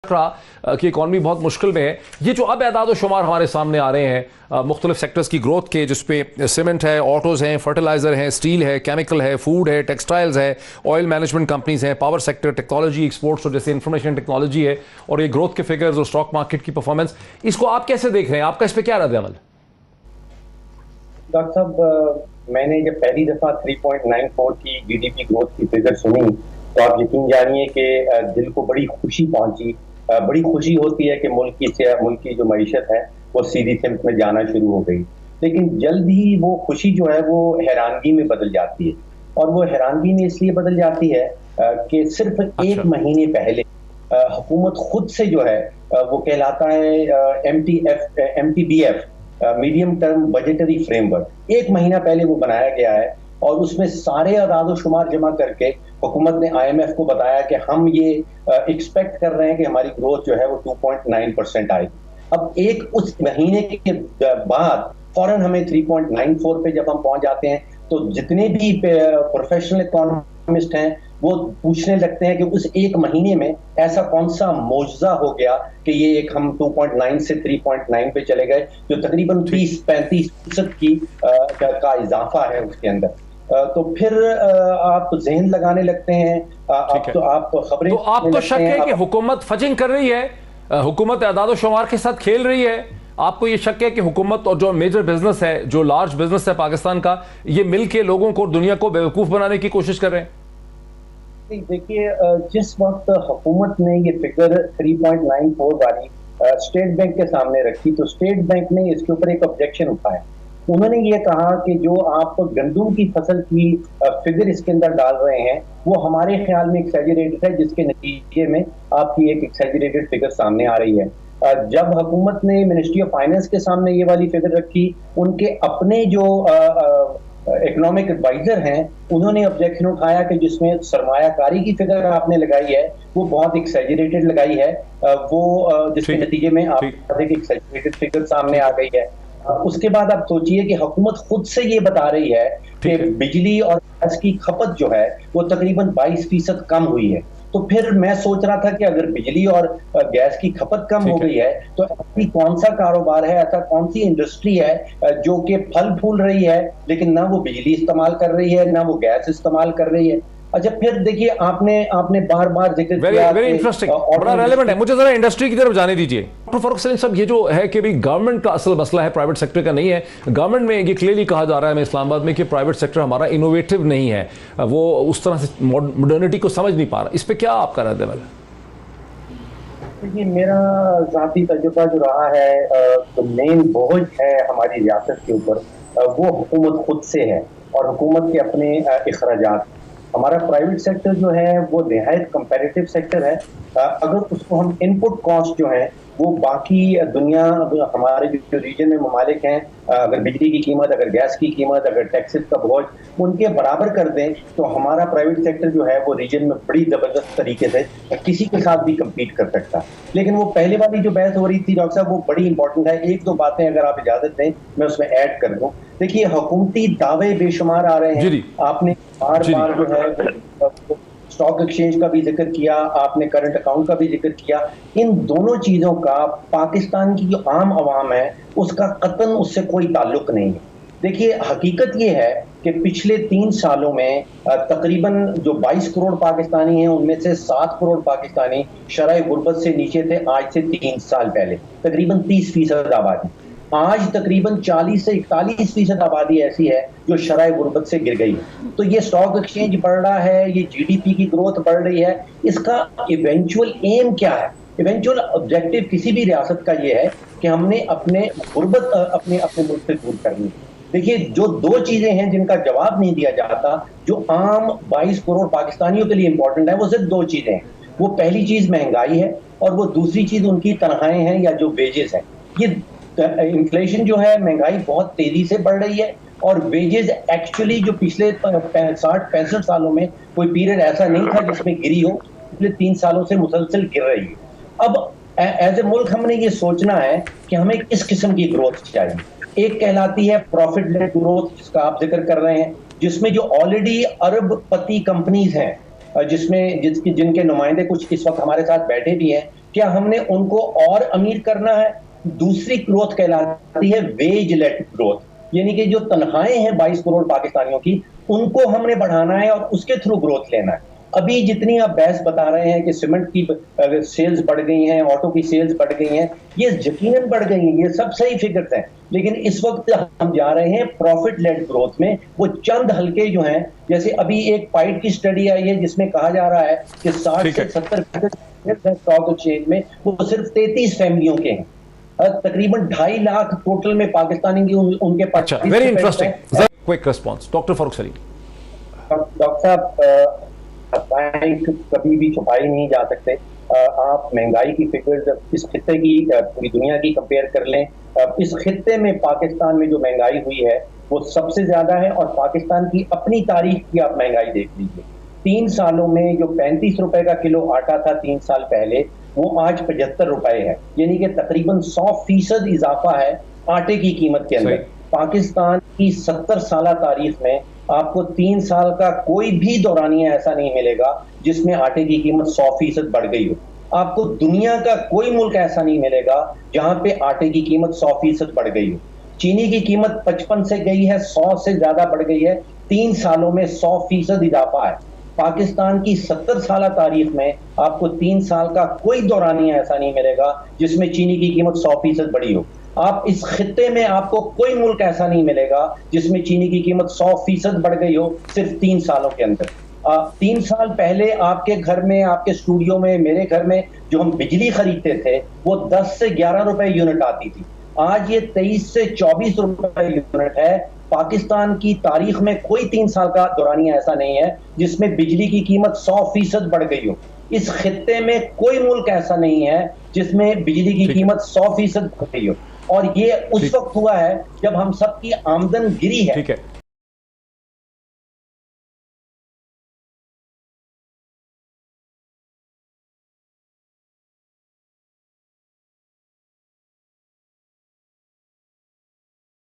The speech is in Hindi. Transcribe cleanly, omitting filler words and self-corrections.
की इकॉनमी बहुत मुश्किल में है। ये जो अब एदाद शुमार हमारे सामने आ रहे हैं मुख्तलिफ सेक्टर्स की ग्रोथ के, जिसपे सीमेंट है, ऑटोज़ हैं, फर्टिलाइज़र हैं, स्टील है, केमिकल है, फूड है, टेक्सटाइल्स है, ऑयल मैनेजमेंट कंपनीज हैं, पावर सेक्टर, टेक्नोलॉजी, एक्सपोर्ट्स और जैसे इंफॉर्मेशन टेक्नोलॉजी है, और ये ग्रोथ के फिगर्स और स्टॉक मार्केट की परफॉर्मेंस, इसको आप कैसे देख रहे हैं? आपका इस पर क्या रद्द-ए-अमल? डॉक्टर साहब, मैंने जब पहली दफा 3.94 की जीडीपी ग्रोथ की फिगर सुनी तो आप यकीन जानिए कि दिल को बड़ी खुशी पहुंची। बड़ी खुशी होती है कि मुल्क की जो मईशत है वो सीधी सिमत में जाना शुरू हो गई, लेकिन जल्द ही वो खुशी जो है वो हैरानगी में बदल जाती है। और वो हैरानगी में इसलिए बदल जाती है कि सिर्फ एक महीने पहले हुकूमत खुद से जो है वो कहलाता है MTBF, medium term budgetary framework, एक महीना पहले वो बनाया गया है और उसमें सारे आदाद शुमार जमा करके हुकूमत ने IMF को बताया कि हम ये एक्सपेक्ट कर रहे हैं कि हमारी ग्रोथ जो है वो 2.9% आएगी। अब एक उस महीने के बाद फौरन हमें 3.94 पे जब हम पहुंच जाते हैं तो जितने भी प्रोफेशनल इकोनॉमिस्ट हैं वो पूछने लगते हैं कि उस एक महीने में ऐसा कौन सा मौजज़ा हो गया कि ये एक हम 2.9 से 3.9 पे चले गए, जो तकरीबन 30-35% का इजाफा है उसके अंदर। तो फिर आप जहन लगाने लगते हैं, आप खबरें, तो आपको शक है कि हुकूमत फजिंग कर रही है, हुकूमत एदाद शुमार के साथ खेल रही है? आपको ये शक है कि हुकूमत और जो मेजर बिजनेस है, जो लार्ज बिजनेस है पाकिस्तान का, ये मिल के लोगों को, दुनिया को बेवकूफ बनाने की कोशिश कर रहे हैं? देखिए, जिस वक्त हुकूमत ने ये फिगर 3.94 वाली स्टेट बैंक के सामने रखी तो स्टेट बैंक ने इसके ऊपर एक ऑब्जेक्शन उठाया। उन्होंने ये कहा कि जो आप गंदम की फसल की फिगर इसके अंदर डाल रहे हैं वो हमारे ख्याल में एक्सैजरेटेड है, जिसके नतीजे में आपकी एक एक्सैजरेटेड फिगर सामने आ रही है। जब हुकूमत ने मिनिस्ट्री ऑफ फाइनेंस के सामने ये वाली फिगर रखी, उनके अपने जो इकोनॉमिक एडवाइजर हैं उन्होंने ऑब्जेक्शन उठाया कि जिसमें सरमायाकारी की फिगर आपने लगाई है वो बहुत एक्सैजरेटेड लगाई है, वो जिसके नतीजे में आप एक एक्सैजरेटेड फिगर सामने आ गई है। उसके बाद आप सोचिए कि हुकूमत खुद से ये बता रही है कि बिजली और गैस की खपत जो है वो तकरीबन 22% कम हुई है। तो फिर मैं सोच रहा था कि अगर बिजली और गैस की खपत कम हो गई है तो ऐसी कौन सा कारोबार है, ऐसा कौन सी इंडस्ट्री है जो कि फल फूल रही है लेकिन ना वो बिजली इस्तेमाल कर रही है ना वो गैस इस्तेमाल कर रही है। अच्छा, फिर देखिए आपने बार बार जिक्र किया, वेरी इंटरेस्टिंग, बड़ा रेलेवेंट है। मुझे जरा इंडस्ट्री की तरफ जाने दीजिए डॉक्टर फारूक सलीम साहब। ये जो है कि गवर्नमेंट का असल मसला है, प्राइवेट सेक्टर का नहीं है। गवर्नमेंट में ये क्लियरली कहा जा रहा है इस्लामाबाद में कि प्राइवेट सेक्टर हमारा इनोवेटिव नहीं है, वो उस तरह से मॉडर्निटी को समझ नहीं पा रहा। इस पर क्या आपका रद्द-ए-अमल है? देखिए, मेरा ज़ाती तजुर्बा जो रहा है, तो मेन बोझ है हमारी रियासत के ऊपर वो हुकूमत खुद से है और हुकूमत के अपने अखराजात। हमारा प्राइवेट सेक्टर जो है वो निहायत कंपैरेटिव सेक्टर है। अगर उसको हम इनपुट कॉस्ट जो है वो बाकी दुनिया, हमारे जो रीजन में ममालिक हैं, अगर बिजली की कीमत, अगर गैस की कीमत, अगर टैक्सेस का बोझ उनके बराबर कर दें तो हमारा प्राइवेट सेक्टर जो है वो रीजन में बड़ी ज़बरदस्त तरीके से किसी के साथ भी कम्पीट कर सकता है। लेकिन वो पहले वाली जो बहस हो रही थी डॉक्टर साहब, वो बड़ी इंपॉर्टेंट है। एक दो बातें अगर आप इजाज़त दें मैं उसमें ऐड कर दूँ। देखिए, हुकूमती दावे बेशुमार आ रहे हैं। आपने बार बार जो है स्टॉक एक्सचेंज का भी जिक्र किया, आपने करंट अकाउंट का भी जिक्र किया। इन दोनों चीजों का पाकिस्तान की जो आम आवाम है उसका कतन उससे कोई ताल्लुक नहीं है। देखिए, हकीकत ये है कि पिछले 3 सालों में तकरीबन जो 22 करोड़ पाकिस्तानी हैं उनमें से 7 करोड़ पाकिस्तानी शरह गुर्बत से नीचे थे आज से 3 साल पहले, तकरीबन 30% आबादी। आज तकरीबन 40 से 41% आबादी ऐसी है जो शरह गुर्बत से गिर गई है। तो ये स्टॉक एक्सचेंज बढ़ रहा है, ये GDP की ग्रोथ बढ़ रही है, इसका इवेंचुअल एम क्या है? इवेंचुअल ऑब्जेक्टिव किसी भी रियासत का ये है कि हमने अपने गुर्बत अपने मुल्क से दूर करनी है। देखिए, जो 2 चीजें हैं जिनका जवाब नहीं दिया जाता, जो आम 22 करोड़ पाकिस्तानियों के लिए इंपॉर्टेंट है, वो सिर्फ 2 चीजें हैं। वो पहली चीज महंगाई है और वो दूसरी चीज उनकी तनख्वाहें हैं या जो वेजेस हैं। ये इन्फ्लेशन जो है, महंगाई बहुत तेजी से बढ़ रही है और वेजेस एक्चुअली जो पिछले 60-65 सालों में कोई पीरियड ऐसा नहीं था जिसमें गिरी हो, पिछले 3 सालों से मुसलसल गिर रही है। अब एज ए मुल्क हमने ये सोचना है कि हमें किस किस्म की ग्रोथ चाहिए। एक कहलाती है प्रॉफिट लेड ग्रोथ, जिसका आप जिक्र कर रहे हैं, जिसमें जो ऑलरेडी अरबपति कंपनीज हैं, जिनके नुमाइंदे कुछ इस वक्त हमारे साथ बैठे भी हैं, क्या हमने उनको और अमीर करना है? दूसरी ग्रोथ कहलाती है वेज लेड ग्रोथ, यानी कि जो तनख्वाहें हैं 22 करोड़ पाकिस्तानियों की, उनको हमने बढ़ाना है और उसके थ्रू ग्रोथ लेना है। अभी जितनी आप बहस बता रहे हैं कि सीमेंट की सेल्स बढ़ गई हैं, ऑटो की सेल्स बढ़ गई हैं, ये यकीनन बढ़ गई हैं, ये सब सही फिगर्स हैं, लेकिन इस वक्त हम जा रहे हैं प्रॉफिट लेड ग्रोथ में। वो चंद हल्के जो हैं, जैसे अभी एक पाइट की स्टडी आई है जिसमें कहा जा रहा है कि 60 से 70% स्टॉक एक्सचेंज में वो सिर्फ 33 फैमिलियों के हैं। तकरीबन 2.5 लाख टोटल में पाकिस्तानी की उनके पास। अच्छा, very interesting, quick response doctor Farooq Salim. Doctor साहब, बैंक कभी भी छुपाए नहीं जा सकते। आप महंगाई की फिगर्स इस खित्ते की पूरी दुनिया की कंपेयर कर लें, इस खित्ते में पाकिस्तान में जो महंगाई हुई है वो सबसे ज्यादा है, और पाकिस्तान की अपनी तारीख की आप महंगाई देख लीजिए। 3 सालों में जो 35 रुपए का किलो आटा था 3 साल पहले, वो आज 75 रुपए है, यानी कि तकरीबन 100% इजाफा है आटे की कीमत के अंदर। पाकिस्तान की 70 साल तारीख में आपको 3 साल का कोई भी दौरानिया ऐसा नहीं मिलेगा जिसमें आटे की कीमत 100% बढ़ गई हो। आपको दुनिया का कोई मुल्क ऐसा नहीं मिलेगा जहां पे आटे की कीमत 100% बढ़ गई हो। चीनी की कीमत 55 से गई है, 100 से ज्यादा बढ़ गई है, 3 सालों में 100% इजाफा है। पाकिस्तान की 70 साल तारीख में आपको 3 साल का कोई दौरानिया ऐसा नहीं मिलेगा जिसमें चीनी की कीमत 100% बढ़ी हो। आप इस खित्ते में आपको कोई मुल्क ऐसा नहीं मिलेगा जिसमें चीनी की कीमत 100% बढ़ गई हो सिर्फ 3 सालों के अंदर। 3 साल पहले आपके घर में, आपके स्टूडियो में, मेरे घर में जो हम बिजली खरीदते थे वो 10 से 11 रुपए यूनिट आती थी, आज ये 23 से 24 रुपए यूनिट है। पाकिस्तान की तारीख में कोई 3 साल का दौरानिया ऐसा नहीं है जिसमें बिजली की कीमत 100% बढ़ गई हो। इस खित्ते में कोई मुल्क ऐसा नहीं है जिसमें बिजली की कीमत 100% बढ़ गई हो, और ये उस वक्त हुआ है जब हम सबकी आमदन गिरी है।